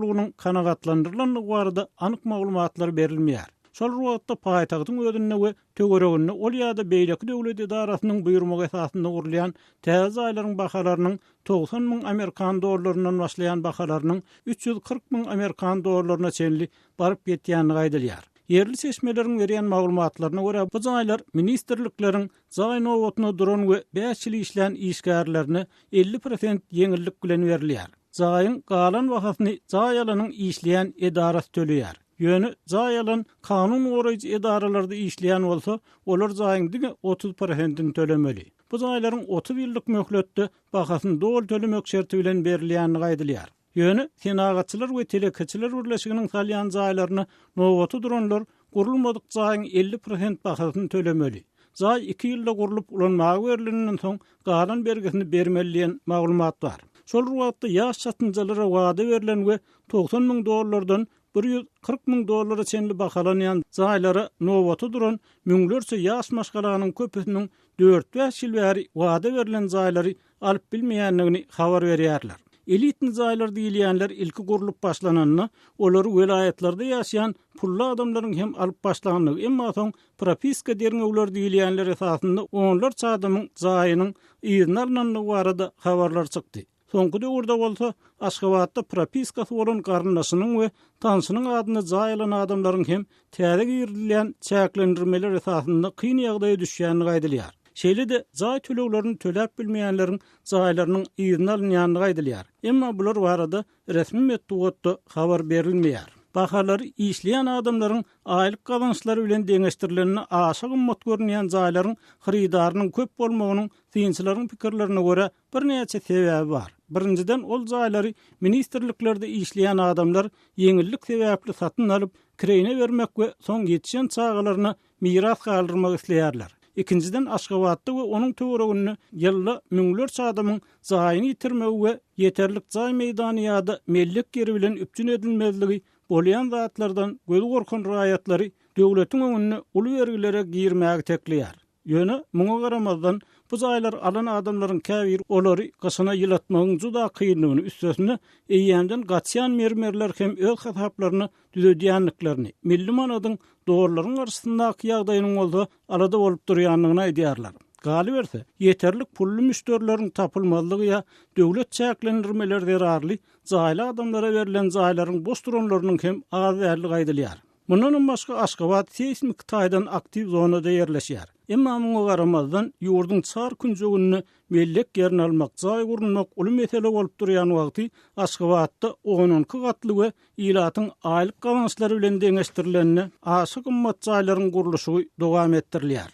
Bunun kanagatlandyrylanyny barada anyk maglumatlar berilmeýär. Şol wagtda paýtagtyň özüne we töweregine ol ýa-da beýleki döwlet idarasynyň buýrmagy esasynda gurulýan täze aýlaryň bahalarynyň 90 000 Amerikan dollarynyň başlaýan bahalarynyň 340 000 Amerikan dollaryna çenli baryp ýetýäni gaýdalýar. Yerli seçmeleriň berýän maglumatlaryna görä bu jaýlar ministrlikleriň jaý nowatyna duran we 5 ýyl işleýän işgärlerine 50% ýeňillik bilen berilýär. Jaýyň galan wagtyny jaý alanyň işleýän edarasy töleýär. Ýöne jaý alan kanun goraýjy edaralarda işleýän bolsa, olar jaýyň 30%-ni tölemeli. Bu jaýlaryň 30 ýyllyk möhletde bahasyny dol tölemek şerti bilen berilýäni gaýdalýar. Ýöne senagatçylar we telekeçiler birleşiginiň salýan jaýlaryny nowaty duranlar gurulmadyk jaýyň 50% bahasyny tölemeli. Jaý 2 ýylda gurulup ulanmagy berilenden soň galan bergesini bermeli diýen maglumat bar. Şol wagtda ýaş satynjalara wada berilen we 90 000 dollardan 140 000 dollara çenli bahalanýan jaýlara nowaty duran müňlerçe ýaş maşgalanyň köpüsiniň 4-5 ýyl bäri wada berilen jaýlary alyp bilmeýänligini habar berýärler. Elitni jaýlar diýilýänler ilki gurulup başlananyny, olary welaýatlarda ýaşaýan pully adamlaryň hem alyp başlanyny, emma soň propiska derňewler diýilýänler esasynda onlarça adamyň jaýynyň ýygyny alanyny barada habarlar çykdy. Soňky döwürde bolsa Aşgabatda propiskasy bolan garyndaşynyň we tanşynyň adyny jaý alan adamlaryň hem täze girilýän çäklendirmeler esasynda kyn ýagdaýa düşýäni gaýdalýar. Şeýle-de jaý töleglerini töläp bilmeýänleriň jaýlarynyň ýygyny alynýany gaýdalýar. Emma bular barada resmi metodda habar berilmeýär. Bahalary işleýän adamlaryň aýlyk gazançlary bilen deňeşdirilenini aşy gymmat görnýän jaýlaryň hyrydarynyň köp bolmagynyň synçylaryň pikirlerine görä bir näçe sebäbi bar. Birinciden ol jaýlary ministrliklerde işleýän adamlar ýeňillik sebäpli satyn alyp kirene bermek we soň ýetişen çağalaryna miras galdyrmak isleýärler. İkinciden Aşgabatda we onuň töwereginde ýylla müňlerçe adamyň jaýyny ýitirmegi we ýeterlik jaý meýdany ýa-da mellik geri bilen üpjün edilmezligi bolýan zatlardan göz gorkan raýatlary döwletiň öňüne uly vergilere girmäge tekleýär. Ýöne muňa garamazdan bu jaýlar alan adamlaryň käbir olary gasyna ýylatmagyň juda kynlygyny üstesine eýýänden gaçýan mermerler hem öz hasaplaryny düzedýänliklerini, milli manadyň dogrullaryň arasyndaky ýagdaýynyň bolsa alada bolup durýanlygyny aýdýarlar. Galy berse, ýeterlik pully müşterileriň tapylmalygy ýa döwlet çäklendirmeleri zerarly jaýly adamlara berilen jaýlaryň boş duranlarynyň hem az därli gaýdalýar. Mundan başga Aşgabat seismik taýdan aktiv zonada ýerleşýär. Emma muňa garamazdan ýurdun çar künjegini mellek ýerini almak, jaý gurulmak uly mesele bolup durýan wagty Aşgabatda 12 gatly we ýylatyň aýlyk gazançlary bilen deňeşdirilenini aşy gymmat jaýlaryň guruluşy dowam etdirilýär.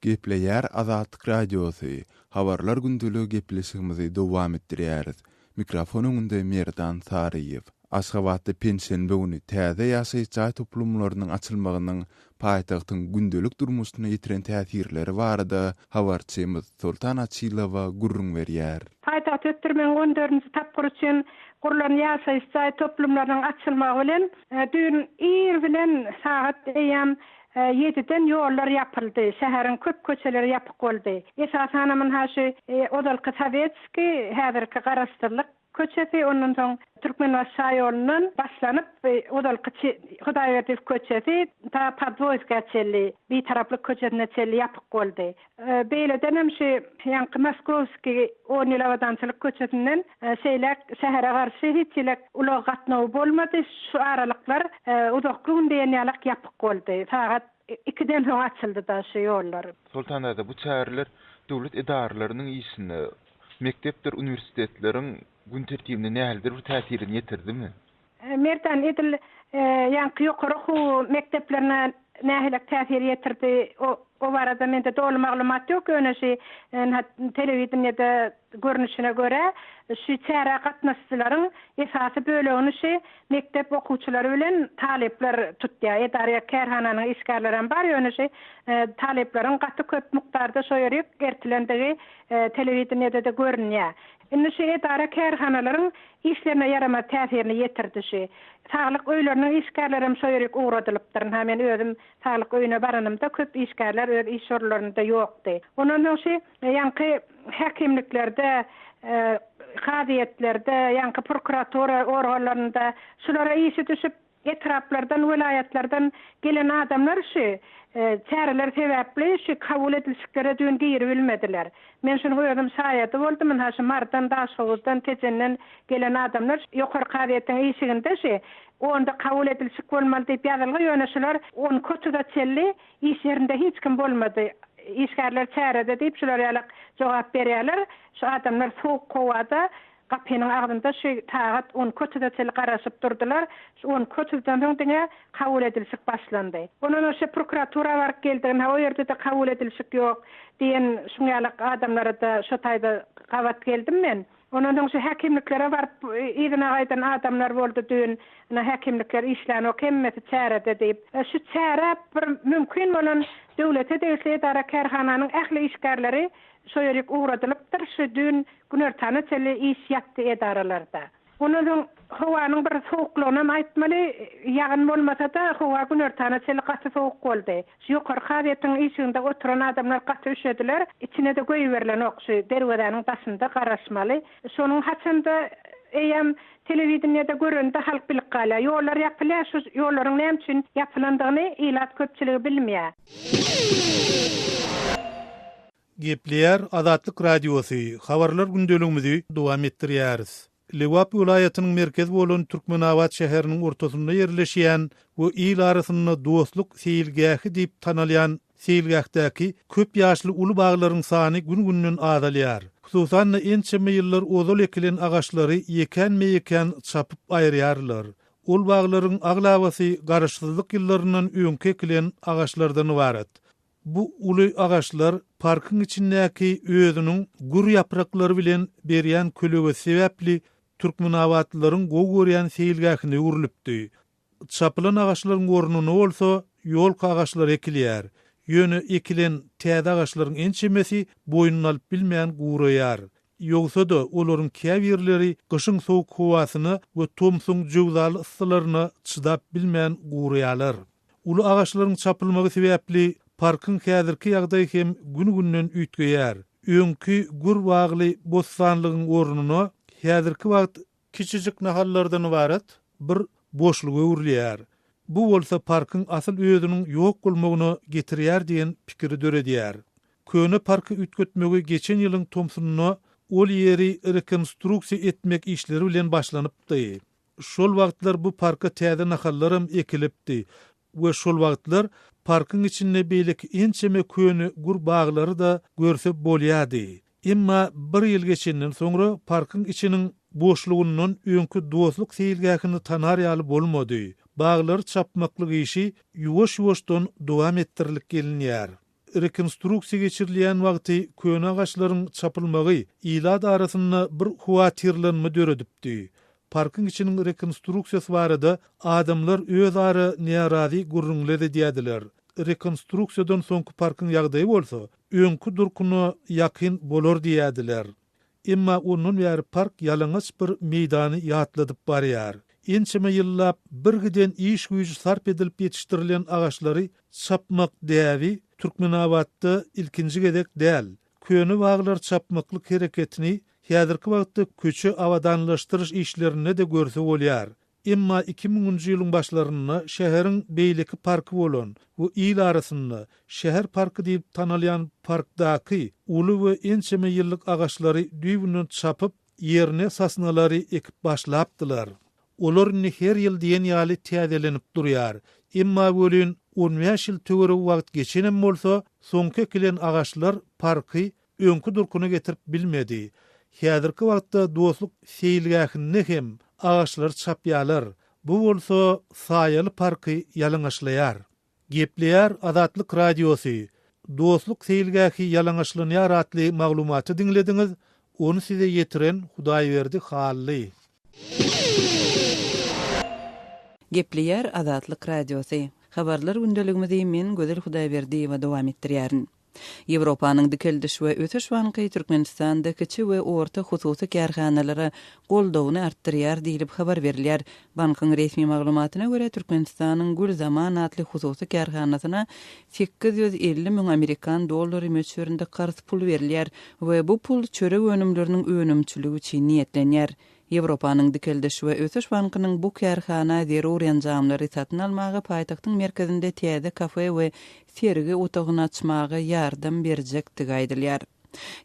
Gepleýär Azatlyk radiosy. Habarlar gündüligi gepleşigimizi dowam etdirýäris. Mikrofon öňünde Merdan Saryýew. Aşgabatda pensiýa bugüni täze ýaşaýy jaý toplumlarynyň açylmagynyň paýtagtyň gündelik durmuşyna ýetiren täsirleri barada habarçymyz Sultan Açylowa gurrun berýär. Paýtagt ötürmeň 14-nji tapgyr üçin gurulan ýaşaýy jaý toplumlarynyň açylmagy bilen dün ir bilen saat eýam 7'den yollar yapıldı. Şehrin köp köçeleri yapık oldu. Esasana haşy Odalky Sovetski häzirki garastyrlyk köçesi, ondan soň Türkmenbaşy ýolundan başlanyp Odalky Hudaýberdi köçesi ta Podvoyska çelli bir taraply köçesine çelli yapyk boldy. Beýleden hem şu ýanky Moskovski Onilawadançylyk köçesinden şeýler şähere garşy hiçlik ulak gatnawy bolmady. Şu aralyklar uzak gündeýän ýalyk yapyk boldy. Saat 2'den soň açyldy da şu ýollar. Sultanada bu çäherler döwlet edaralarynyň işine, mektepler, universitetleriň gün tertibine nähildir bir täsirini ýetirdimi? Merdan edil ýanky ýokary mekteplerine nähilek täsir ýetirdi. O barada mende dolu maglumat ýok. Öňeşi telewizionyada görnüşine göre şu çäre gatnaşçylaryň esasy bölegini mektep okuwçylary bilen talepler tutýar. Edarya kerhananyň işgärleri bar ýöne talepleriň gaty köp mukdarda şoýaryk ertilendigi telewizionyada da görünýär. Indi şu edara kerhanalaryň işlerine yarama täsirini ýetirdi. Saglyk öýleriniň işgärleri hem şoýaryk uğradylypdyr. Hemen özüm saglyk öýüne baranymda köp işgärler öz iş orlarynda ýokdy. Ondan soň ýanky häkimliklerde kadiyetlerde, ýa-ni prokuratura organlarynda şulara ýyşy düşüp etraplardan, vilayatlardan gelen adamlar şu çäreler sebäpli şu kabul edilşiklere dün geri bilmediler. Men şunu goýdum saýaty boldy, men haşy mardan daşguzdan tejenden gelen adamlar ýokary kadiýetin ýyşiginde şu onda kabul edilşik bolmaly diýip ýazylgy ýöneşler onu kötüde çelli iş yerinde hiç kim bolmady. İşgärler çärede diýip şular ýalyk jogap berýärler. Şu adamlar soğuk kovada kapının ağzında şu taat on kötüde çeli garaşyp durdular. Şu on kötüden soň diňe kabul edilşik başlandy. Onun şu prokuratura baryp geldiň, o ýerde de kabul edilşik ýok diýen şuňalyk adamlara da şu taýda gabat geldim men. Ondan soň şu häkimliklere baryp ýerine gaýdan adamlar boldy dün. Ana häkimlikler işläni o kemmeti çärede diýip. Şu çäre bir mümkin bolan döwlete degişli edara kärhananyň ähli işgärleri şoýerik uğradylypdyr. Şu dün günertany çeli iş ýapdy edaralarda. Ondan soň howanyň bir sowuklugyny aýtmaly, ýagyn bolmasa-da howa günertany çeli gaty sowuk boldy. Şu ýokary kadiýetin işiginde oturan adamlar gaty üşediler. İçine de goýuwerilen okşy derwedanyň başynda garaşmaly. Şonuň haçanda eýem telewizionyada görende halk bilip gala. Ýollar ýapylýar, şu ýollaryň näme üçin ýapylandygyny ilat köpçüligi bilmeýär. Gepleýär Azatlyk Radiosy, habarlar gündeligimizi dowam etdirýäris. Lewap vilayatynyň merkezi bolan Türkmenawat şäheriniň ortasynda ýerleşýän we il arasynda dostluk seýilgähi diýip tanalýan seýilgähdäki köp ýaşly uly baglaryň sany gün-günden azalýar. Hususan ençeme ýyllar ozal ekilen agaçlary ýeken çapyp aýrýarlar. Ul baglaryň aglawasy garaşsyzlyk ýyllaryndan öňki ekilen agaçlardan ibaret. Bu uly agaçlar parkyň içindäki özüniň gur ýapraklary bilen berýän kölege sebäpli Türkmenawatlylaryň gowy görýän seýilgähine urulypdy. Çapylan agaçlaryň ornuny bolsa ýol agaçlary ekilýär. Ýöne ekilen täze agaçlaryň ençemesi boýnuny alyp bilmeýän guraýar. Ýogsa-da olaryň käbirleri gyşyň sowuk howasyny we tomsuň jowdaly ıssylaryny çydap bilmeýän guraýarlar. Uly agaçlaryň çapylmagy sebäpli parkyň häzirki ýagdaýy hem gün-günden üýtgeýär. Öňki gur bagly bostanlygyň ornuny häzirki wagt kiçijik nahallardan ibaret bir boşluga urilýär. Bu bolsa parkyň asyl özüniň ýok bolmagyny getirýär diýen pikiri döredýär. Köne parky ütgetmegi geçen ýylyň tomsunyny ol ýeri rekonstruksiýa etmek işleri bilen başlanypdy. Şol wagtlar bu parka täze nahallarym ekilipdi we şol wagtlar parkyň içinde beýleki ençeme köne gur baglary da görsep bolýardy. Emma bir ýyl geçenden soňra parkyň içiniň boşlugyndan öňkü dostluk seýilgähini tanarýaly bolmady. Baglar çapmaklyk işi ýuwaş-ýuwaşdan dowam etdirilip gelinýär. Rekonstruksiýa geçirilýän wagty köne agaçlaryň çapylmagy ilad arasynda bir huwatirlenme döredipdi. Parkyň içiniň rekonstruksiýasy barada adamlar özara närazy gurrunlady diýdiler. Rekonstruksiýadan soňky parkyň ýagdaýy bolsa, öňkü durkuny ýakyn bolar diýdiler. Emma onun ýary park ýalňaç bir meýdany ýatladyp barýar. Ençeme ýyllap bir giden iş güýji sarp edilip ýetişdirilen agaçlary çapmak däwi Türkmenawatda ilkinji gedek däl. Köne baglar çapmaklyk hereketini häzirki wagtda köçe awadanlaşdyryş işlerine de görse bolýar. Emma 2000-nji ýylyň başlarynda şäheriň beýleki parky bolan we il arasynda şäher parky diýip tanalýan parkdaky uly we ençeme ýyllyk agaçlary düýbünden çapyp ýerine sasnalary ekip başlapdylar. Olar her ýyl diýen ýaly täzelenip durýar. Emma bölün 15 ýyl töwere wagt geçenem bolsa, soňky ekilen agaçlar parky öňkü durkuny getirip bilmedi. Häzirki wagtda dostluk seýilgähini hem agaçlar çapýarlar. Bu bolsa saýaly parky ýalňaçlaýar. Gepleýär Azatlyk Radiosy. Dostluk seýilgähi ýalňaçlanýar atly maglumaty dinlediňiz. Onu size ýetiren Hudaýberdi Hally. Gepleýär Azatlyk Radiosy. Habarlar gündeligimizi men Gözel Hudaýberdi we dowam etdirýärin. Ýewropanyň dikeldiş we öteş banky Türkmenistanda kiçi we orta hususy kärhanalary goldawyny artdyrýar diýilip habar berilýär. Bankyň resmi maglumatyna görä Türkmenistanyň Gülzaman adly hususy kärhanasyna 850 000 Amerikan dollary möçberinde garz pul berilýär we bu pul çörek önümleriniň önümçüligi üçin niýetlenýär. Ýewropanyň dikeldiş we öteş bankynyň bu kärhana zerur ýanjamlary satyn almagy paýtagtyň merkezinde täze kafe we sergi otagyny açmagy ýardam berjekdigi aýdylýar.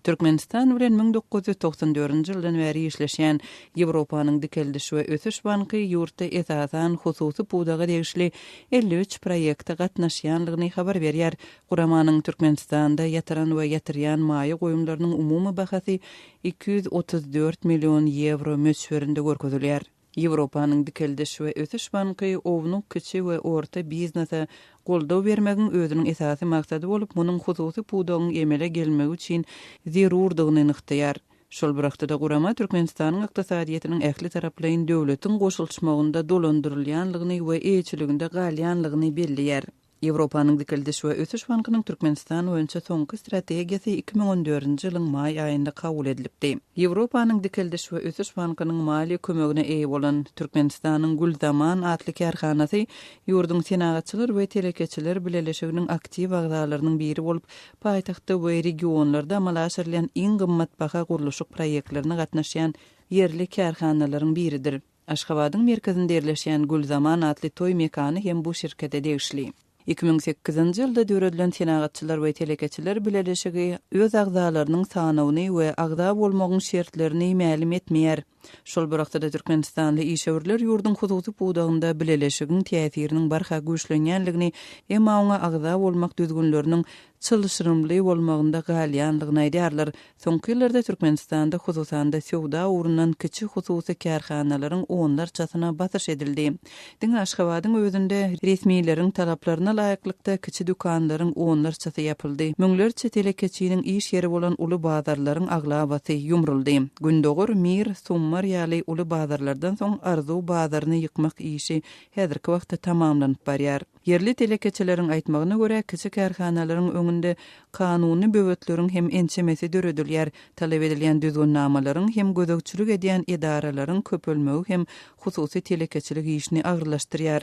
Türkmenistan bilen 1994-nji ýyldan bäri işleşýän Ýewropanyň dikeldiş we öteş banky ýurtda esasan hususy pudaga degişli 53 proýekde gatnaşýanlygyny habar berýär. Guramanyň Türkmenistanda ýatyran we ýatyrýan maýy goýumlarynyň umumy bahasy 234 million euro möçberinde görkezilýär. Ýewropanyň dikeldiş we öteş banky ownu kiçi we orta biznese goldaw bermegiň özüniň esasy maksady bolup, munyň hususy pudagyň emele gelmegi üçin zerurdygyny ynykdýar. Şol birakda da Gurama Türkmenistanyň ykdysadyýetiniň ähli taraplaryn döwletiň goşulşmagynda dolandyrylýanlygyny we eýçiliginde galýanlygyny belliýär. Ýewropanyň dikeldiş we öteş bankynyň Türkmenistan boýunça soňky strategiýasy 2014-nji ýylyň maý aýynda kabul edilipdi. Ýewropanyň dikeldiş we öteş bankynyň mali kömegine eýe bolan Türkmenistanyň Gülzaman adly kärhanasy ýurduň senagatçylar we telekeçiler bileleşiginiň aktiw agzalarynyň biri bolup, paýtagtda we regionlarda amal aşyrylýan iň gymmatbaha gurulşyk proýektlerine gatnaşýan yerli kärhanalaryň biridir. Aşgabatyň merkezinde ýerleşýän Gülzaman adly toý mekany hem bu şirkete degişli. 2008-nji ýylda döwredilen senagatçylar we telekeçiler bileleşigi öz agzalarynyň sanawyny we agza bolmagyň şertlerini ma'lum etmeýär. Şol birakda da Türkmenistanly işäwirler ýurduň hususy pudagynda bileleşigiň täsiriniň barha güýçlenýänligini hem oňa agza bolmak düzgünleriniň çylşyrymly bolmagynda galýanlygyny aýdýarlar. Soňky ýyllarda Türkmenistanda hususanda sowda urundan kiçi hususy kärhanalaryň onlarçasyna basyş edildi. Diňe Aşgabatyň özünde resmiýetleriň talaplaryna laýyklykda kiçi dükanlaryň onlarçasy ýapyldy. Müňlerçe telekeçiniň iş ýeri bolan uly bazarlaryň aglabasy ýumruldy. Gündogur Mir, Summar ýaly uly bazarlardan soň Arzu bazaryny ýykmak işi häzirki wagtda tamamlanyp barýar. Yerli telekeçileriň aýtmagyna görä kiçi kärhanalaryň öňünde kanuny böwetlerin hem ençemesi döredilýär. Talap edilýän düzgünnamalaryň hem gözegçilik edýän edaralaryň köpelmegi hem hususy telekeçilik işini agyrlaşdyrýar.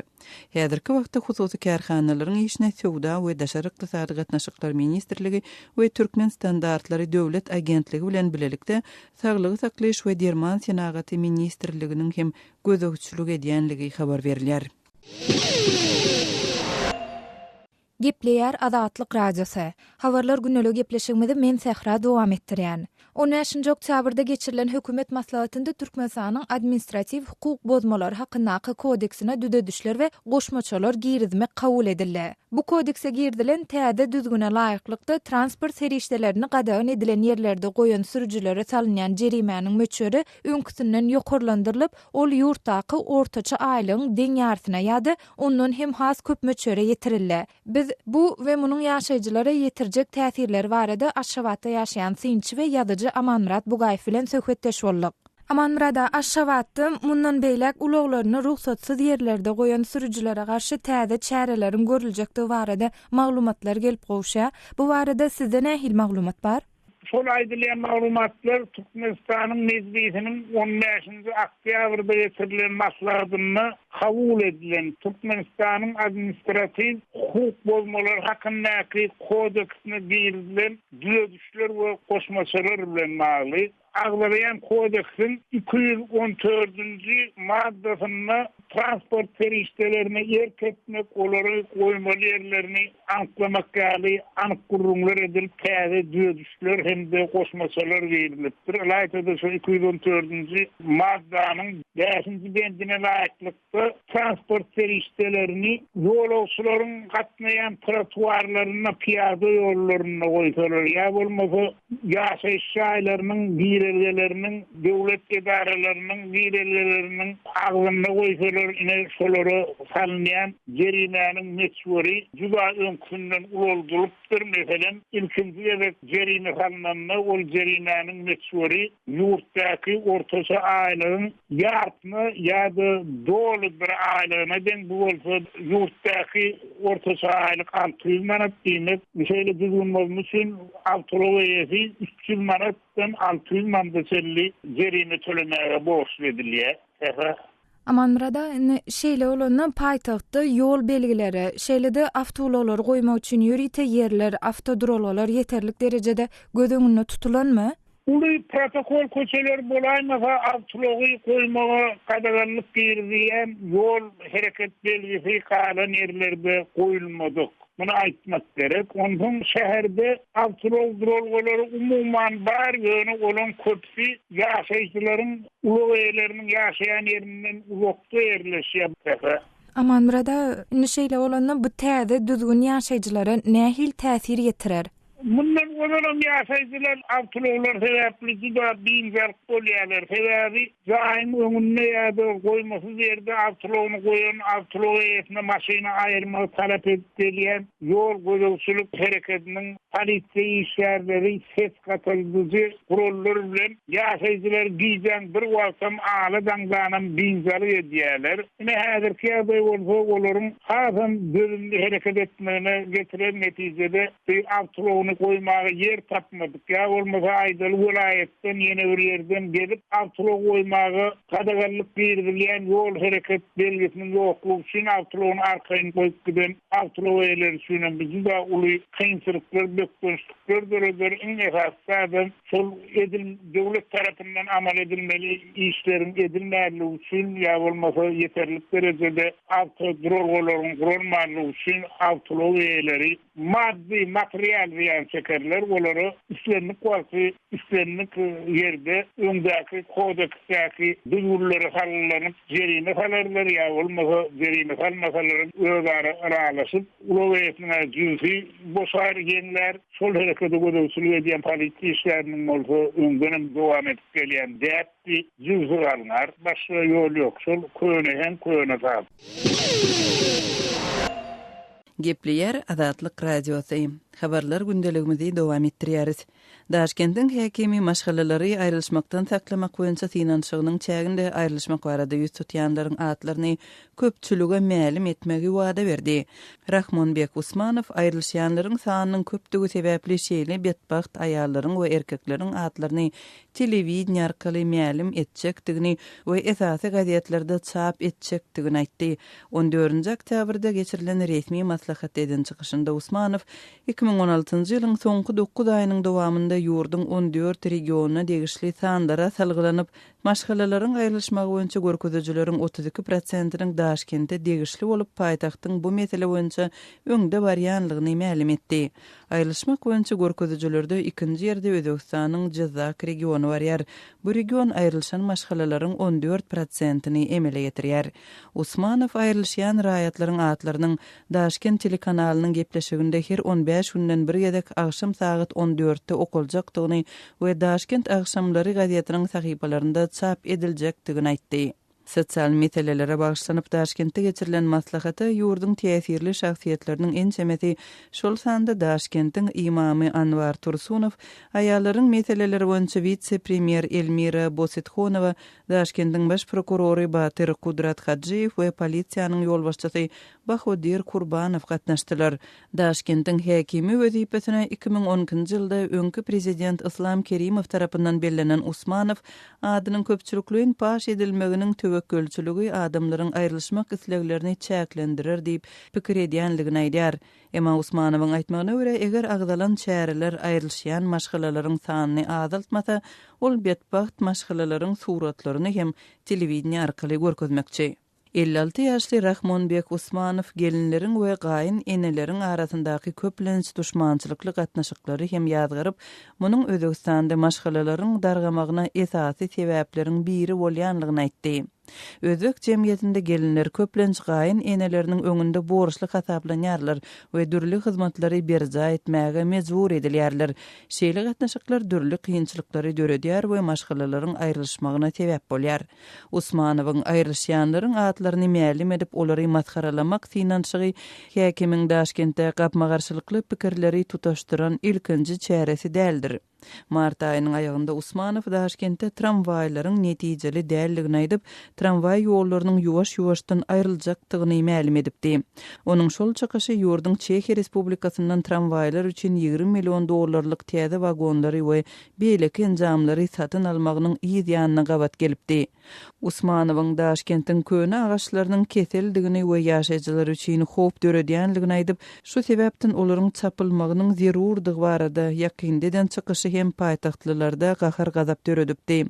Häzirki wagtda hususy kärhanalaryň işine sowda we daşary ykdysady gatnaşyklar ministrligi we Türkmen standartlary döwlet agentligi bilen bilelikde saglygy saklaýyş we derman senagaty ministrliginiň hem gözegçilik edýänligi habar berilýär. Gepleýär Azatlyk Radiosu. Habarlar günnelik gepleşigimizi men Sehra dowam etdirýän. 13-nji oktýabrda geçirilen hökümet maslahatynda Türkmenistanyň administrativ hukuk bozmalary hakyndaky kodeksine düzedişler we goşmaçalar girizmek kabul edildi. Bu kodekse girdilen täze düzgüne laýyklykda transport serişdelerini gadagan edilen ýerlerde goýan sürüjilere salynýan jerimäniň möçberi öňküsinden ýokarlandyrylyp, ol ýurtdaky ortaça aýlygyň deň ýartyna ýa-da ondan hem has köp möçbere ýetirildi. Biz bu we munyň ýaşaýjylara ýetirjek täsirleri barada Aşgabatda ýaşaýan synçy we ýazyjy Amanmurat Bugaýew bilen söhbetdeş boldyk. Amanmurada Aşgabatda mundan beýlek ulaglaryny ruhsatsyz ýerlerde goýan sürüjilere garşy täze çärelerin görüljekdigi barada maglumatlar gelip gowşa. Bu barada sizde nähil maglumat bar? Şol aýdylýan maglumatlar Türkmenistanyň mezgitiniň 15-nji oktýabrda ýetirilen maslahatyny kabul edilen Türkmenistanyň administrativ hukuk bozmalary hakyndaky kodeksine girilen düzedişler we goşmaçalar bilen bagly agzalayan kodeksin 214-nji maddasyna transport serişdelerini ýerketmek, olary goýmaly ýerlerini anklamak ýaly anyk gurrunlar edilip täze düzedişler hemde goşmaçalar berilipdir. Aýtdy şu 214-nji maddanyň 5-nji bendine laýyklykda transport serişdelerini ýolagçylaryň gatnaýan trotuarlaryna, piýada ýollaryna goýsalar ýa bolmasa ýaşaýyş şaýlarynyň bir birelgelerinin, devlet idarelerinin birelgelerinin ağzında koysalar ine şoları salınyan jerimenin meçhuri juda öňkünden uloldurupdyr. Meselen ilkinji evet jerime salınanna ol jerimenin meçhuri yurtdaky ortaça aýlygyň ýartyny ýa-da dolu bir aýlygyna den bu bolsa yurtdaky ortaça aýlyk 600 manat diýmek şeýle düzgün üçin awtologiýasy 300 manatdan 600 manat jerime tölemäge borçlu edilýär. Aman burada şeýle bolanda paýtagtda ýol belgileri, şeýle-de awtologlar goýmak üçin ýörite ýerler, awtodrollar ýeterlik derejede göz öňünde tutulanmy? Uly protokol köçeler bolaýmasa awtology goýmaga gadaganlyk berýän ýol hereket belgisi kalan ýerlerde goýulmady. Bunu aýtmak gerek. Ondan şäherde awtologlar umumyň bar ýöne olan köpsi ýaşaýjylaryň uly ýerleriniň ýaşaýan ýerinden uzakda ýerleşýär. Aman burada şeýle bolanda bu täze düzgün ýaşaýjylara nähil täsir ýetirer? Bundan olalım ýaşaýjylar awtologlar sebäpli juda biňzer bolýarlar. Sebäbi zaýym öňünde ýa-da goýmasy ýerde awtologyny goýan, awtologiýasyna maşyna aýyrmagy talap edilýän ýol gözegçilik hereketiniň polisiýa işgärleri ses gatyryjy kurallar bilen ýaşaýjylar giýen bir wagtam aly daňlanan biňzer edýärler. Ine häzirki ýa-da bolsa olaryň hasam döwümli hereket etmegine getiren netijede awtologyny koymağa yer tapmadık ya olmasa aýdaly vilayetden ýene bir ýerden gelip awtolog koymağa gadaganlyk berilýän ýol hereket belgesiniň ýoklugy üçin awtologyny arkaýyn koyup giden awtolog eýleri üçin bizde uly kynçylyklar, bökdönçlükler döredir. Iň esasy şol döwlet tarapyndan amal edilmeli işlerin edilmäligi üçin ýa bolmasa ýeterlik derejede awtodrolgalaryň gurulmalygy üçin awtolog eýleri maddi material çekerler, onları üstlenlik varsa üstlenlik yerde öndeki kodekstaki duyuruları sallanıp jerime salarlar ya olmasa jerime salmasaların özarı aralaşıp ulovayetine cüzi boşar genler sol hareketi kodekstülü ediyen politi işlerinin olsa öngönüm devam edip gelen deyapti cüzi alınlar. Başka yol yok. Sol koyuna sağ. Gepleyer Azatlyk Radiosu. Habarlar gündeligimizi dowam etdirýäris. Daşkentin häkimi maşgalalary aýrylşmakdan saklamak boýunça finansygynyň çäginde aýrylşmak barada ýüz tutýanlaryň atlaryny köpçülüge mälim etmegi wada berdi. Rahmonbek Usmanow aýrylşýanlaryň sanynyň köpdigi sebäpli şeýle betbaht aýallaryň we erkekleriň atlaryny telewizion arkaly mälim etjekdigini we esasy gazetlerde çap etjekdigini aýtdy. 14-nji oktýabrda geçirilen resmi maslahat eden çykyşynda Usmanow 2016-njy ýylyň soňky 9 aýynyň dowamında ýurdun 14 regionuna degişli sandara salgylanyp, maşgalalaryň aýrylşmagy boýunça görkezijileriň 32%-iniň Daşkentde degişli bolup paýtagtyň bu mesele boýunça öňde barýanlygyny mälim etdi. Aýrylşmak boýunça görkezijilerde ikinji ýerde Özbekistanyň Jizak regiony barýar. Bu region aýrylşan maşgalalaryň 14%-ni emele getirýär. Usmanow aýrylşýan raýatlaryň atlarynyň Daşkent telekanalynyň gepleşiginde her 15 günden bir ýedek agşam saat 14-de okuljakdygyny we Daşkent agşamlary gazetynyň sahypalarynda çap ediljekdigini aýtdy. Sosial meselelere bagşlanyp Daşkentde geçirilen maslahaty ýurdun täsirli şahsiýetleriniň en çemeti şol sanda Daşkentiň imamy Anwar Tursunow, aýallaryň meseleleri boýunça vitse-premier Elmira Bositxonowa, Daşkentiň baş prokurory Batyr Kudrat Hadjiýew we polisiýanyň ýolbaşçysy Bahodir Kurbanow gatnaşdylar. Daşkentiň häkimi wezipesine 2010-njy ýylda öňkü prezident Islam Kerimow tarapyndan bellänen Usmanow adynyň köpçülikliň paş edilmeginiň tövekkelçiligi adamlaryň aýrylşmak isleglerini çäklendirir diýip pikir edýänligini aýdýar. Emma Usmanowyň aýtmagyna görä, eger agdalan çäreler aýrylşýan maşgalalaryň sanyny azaltmasa, ol betbaht maşgalalaryň suratlaryny hem telewizion arkaly görkezmekçi. 56 ýaşly Rahmonbek Usmanow gelinleriň we gaýyn eneleriň arasyndaky köplenç duşmançylykly gatnaşyklary hem ýazgaryp, munyň Özbekistanda maşgalalaryň dargamagyna esasy sebäpleriň biri bolýanlygyny aýtdy. Özbek jemgyýetinde gelinler köplenç gaýyn eneleriniň öňünde borçly hasaplanýarlar we dürli hyzmatlary berza etmäge mejbur edilýärler. Şeýle gatnaşyklar dürli kynçylyklary döredýär we maşgalalaryň aýrylşmagyna sebäp bolýar. Usmanowyň aýrylşýanlaryň atlaryny mälim edip olary maskaralamak finansygy häkimiň Daşkentde gapmagarçylykly pikirleri tutaşdyran ilkinji çäresi däldir. Mart aýynyň aýagynda Usmanow Daşkentde tramwaýlaryň netijeli dälligini aýdyp, tramway ýollarynyň ýuwaş-ýuwaşdan aýryljakdygyny mälim edipdi. Onuň şol çykyşy ýurdun Çekiýa Respublikasyndan tramwaýlar üçin $20 million täze wagonlary we beýleki enjamlary satyn almagynyň ýygyanyna gabat gelipdi. Usmanowyň Daşkentden köne agaçlarynyň keseldigini we ýaşaýjylar üçin howp döredýänligini aýdyp, şu sebäpden olaryň çapylmagynyň zerurdygy barada ýakyndydan çykyşy hem paýtahtlylarda gahar gazap döredipdi.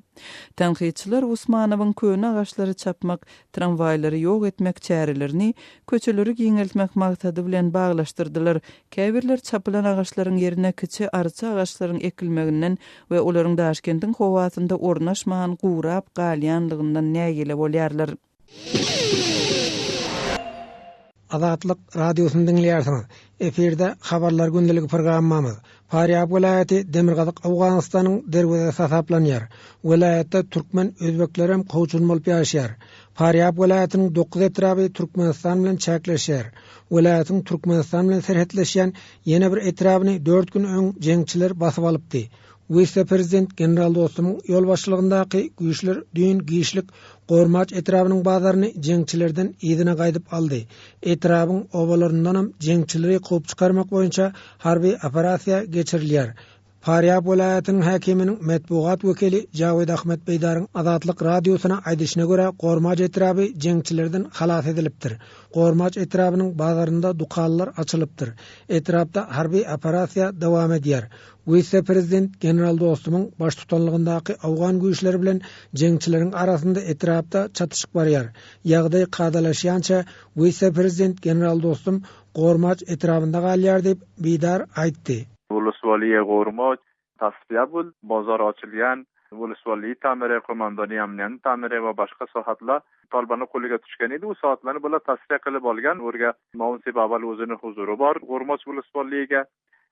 Tanqidçiler Usmanowyň köne agaçlary çapmak, tramwaýlary ýok etmek çärelerini köçeleri giňeltmek maksady bilen baglaşdyrdylar. Käbirler çapylan agaçlaryň ýerine kiçi arça agaçlaryň ekilmeginden we olaryň Daşkentdiň howasynda ornaşmagan gurap galýanlygyndan nägile bolýarlar. Azatlyk radiosyny dinleýärsiňiz. Eferde habarlar gündəligi programmamyz. Faryab vilayeti Demirgazyk Awganystanyň derwede hasaplanýar. Vilayetde türkmen özbeklerim gowçun bolup ýaşaýar. Faryab vilayetiniň 9 etraby Türkmenistan bilen çäkleşýär. Vilayetiň Türkmenistan bilen serhetleşýän ýene bir etrabyny 4 gün öň jeňçiler basyp alypdy. Vice-prezident general dostumyň ýol başçylygyndaky güýçler düýün giýişlik Gormaç etrabynyň bazaryny jeňçilerden ýygyna gaýdyp aldy. Etrabyň obalaryndan hem jeňçileri gowy çykarmak boýunça harby operasiýa geçirilýär. Faryab vilayetiniň häkiminiň matbuat wekili Jawid Ahmet Beydaryň Azatlyk radiosyna aýdyşyna görä Gormaç etraby jeňçilerden halas edilipdir. Gormaç etrabynyň bazarynda dukanlar açylypdyr. Etrapda harby operasiýa dowam edýär. Vice-prezident general dostumyň baş tutanlygyndaky awgan güýçleri bilen jeňçileriň arasynda etrapda çatışyk barýar. Ýagdaý gadalaşýança vice-prezident general dostum Gormaç etrabynda galýar diýip Beydar aýtdy. Uluswaliye Gormaç tasfiýa bol, bazar açylýan, uluswaliye tamire, komandany amniýany tamire we başga sohatlar Talbany qo'liga tushgan edi. U soatlarni bular tasfiya qilib olgan. O'rga Maunsib avval o'zining huzuri bor Gormaç uluswaliyiga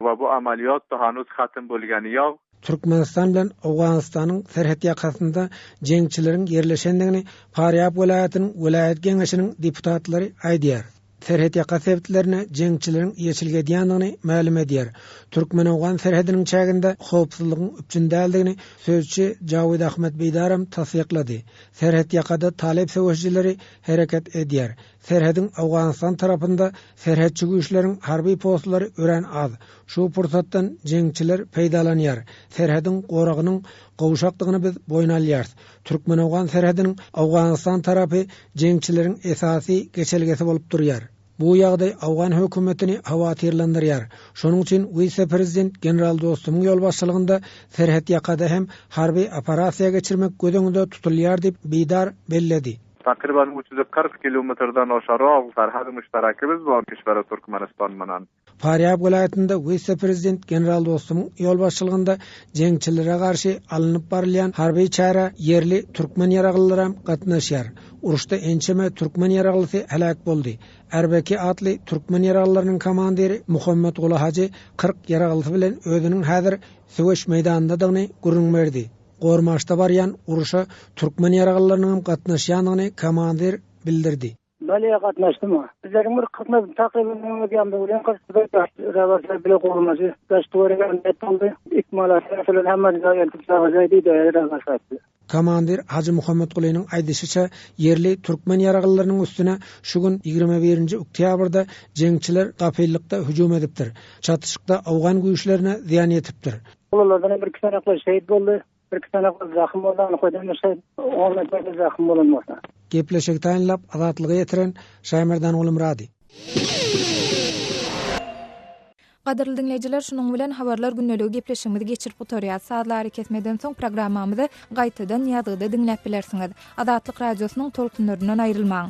we bu amaliyot hanuz xatm bo'lgani yo'q. Türkmenistan bilen Awganystanyň serhet ýakasynda jeňçileriň ýerleşendigini Faryab vilayetining vilayet geňeşiniň deputatlary aýdýar. Serhet ýaka sebäplerini jeňçileriň ýeçilgediýändigini mälim edýär. Türkmen-Awgan serhediniň çäginde howpsuzlygyň üçindäligini sözçi Jawid Ahmet Beydaram tasdiqlady. Serhet ýakada talep söwüşçileri hereket edýär. Serhedin Awganystan tarapynda serhetçi güýçleriň harby postlary ören az. Şu pursatdan jeňçiler peýdalanýar. Serhedin goragynyň gowşakdygyny biz boýnalýar. Türkmen-Awgan serhediniň Awganystan tarapy jeňçileriň esasy geçelgesi bolup durýar. Bu ýagdaý Awgan hökümetini hawatyrlandyrýar. Şonuň üçin vice-prezident general dostumyň ýol başçylygynda serhet ýakada hem harby operasiýa geçirmek gödüňde tutulýar diýip Beydar belledi. Takriban 340 kilometrden aşağı serhad müşterekimiz var kişvere Türkmenistan bilen. Faryab vilayetinde vice-prezident general dostumyň ýol başçylygynda jeňçilere garşy alınıp barylýan harby çäre yerli türkmen ýaraglylar hem gatnaşýar. Uruşda ençeme türkmen ýaraglysy helak boldy. Erbeki atly türkmen ýaraglylarynyň komandiri Muhammed Ulu Hacı 40 ýaraglysy bilen özüniň häzir Söwüş meýdanyndadygyny görünmerdi. Gormaçda barýan uruşa türkmen ýaraglylarynyň gatnaşýandygyny komandir bildirdi. Bale gatnaşdym. Bizleriň bir 40 metre takybyny ýamda bilen gaçdyk. Rawatlar bilen gormaçy gaçdygan etdi. İkmalatlar bilen hemme ýertip sagajydy ýa-da. Komandir Hacı Muhammed Gulynyň aýdysýaça yerli türkmen ýaraglylarynyň üstüne şu gün 21 oktýabrda jeňçiler gapylykda hüjum edipdir. Çatışykda Awgan güýçlerine ziýan ýetipdir. Olarlardan bir kisanaklar şehit boldy. Bir kisanaklar zahym boldy. Koýdan şehit 10 metre zahym bolanmasa. Gepleşik taýinlap azatlygy ýetiren Şaýmerdan ulum rady. Gaderli dinleyijiler, şunun bilen habarlar günneligi gepleşigimizi geçirip oturýar. Saatlary kesmeden soň programmamyzy gaýtadan ýazgyda dinläp bilersiňiz. Azatlyk radiosynyň tolkunlaryndan aýrylmaň.